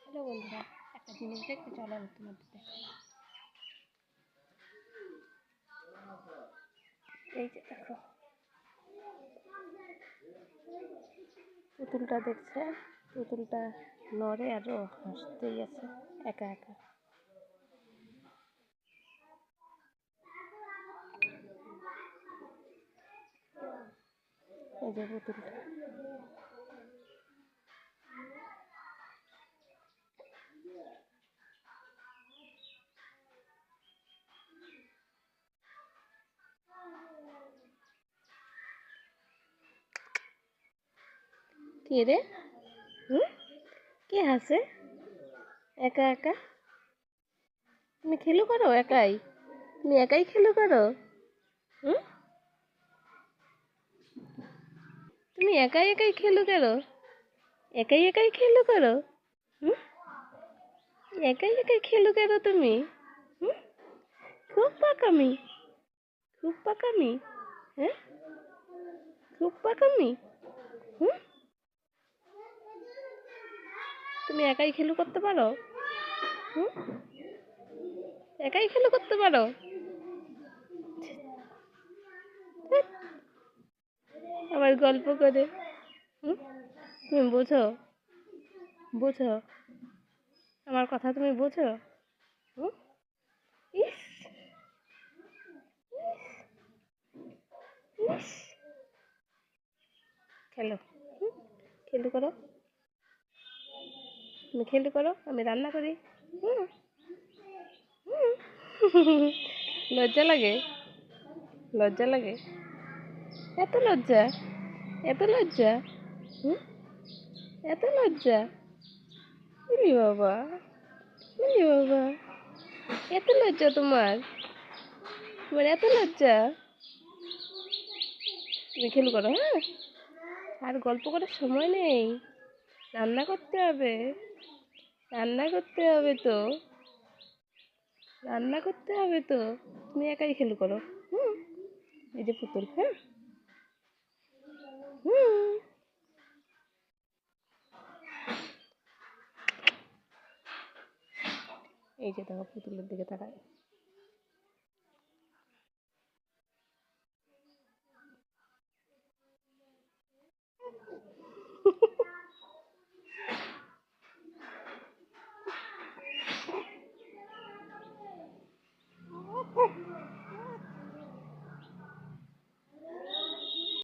Hello বন্ধুরা, একটা জিনিস দেখতে চলো আমি তোমাদের দেখাই। এই যে দেখো, পুতুলটা দেখছে, পুতুলটা নড়ে আর ও হাসতেই আছে একা একা। এই যে পুতুলটা, কে রে? কে হাসে একা একা? তুমি খেলু করো একাই? তুমি একাই খেলু করো? তুমি একাই একাই খেলু করো? একাই একাই খেলু করো? একাই একাই খেলু করো তুমি? খুব পাকামি, খুব পাকামি। হ্যাঁ, খুব পাকামি। তুমি একাই খেলু করতে পারো? একাই খেলু করতে পারো? আবার গল্প করে। তুমি বোঝো? বোঝো আমার কথা? তুমি বোঝো? ইস, ইস। খেলো, খেলু করো। তুমি খেলু করো, আমি রান্না করি। লজ্জা লাগে? লজ্জা লাগে? এত লজ্জা? এত লজ্জা? এত লজ্জা? ইলি বাবা, ইলি বাবা, এত লজ্জা তোমার? তোমার এত লজ্জা? তুমি খেলু করো। হ্যাঁ, আর গল্প করার সময় নেই, রান্না করতে হবে। রান্না করতে হবে তো, রান্না করতে হবে তো। তুমি একাই খেলু করো। এই যে পুতুল। হ্যাঁ, এই যে দেখো পুতুলের দিকে তাকায়।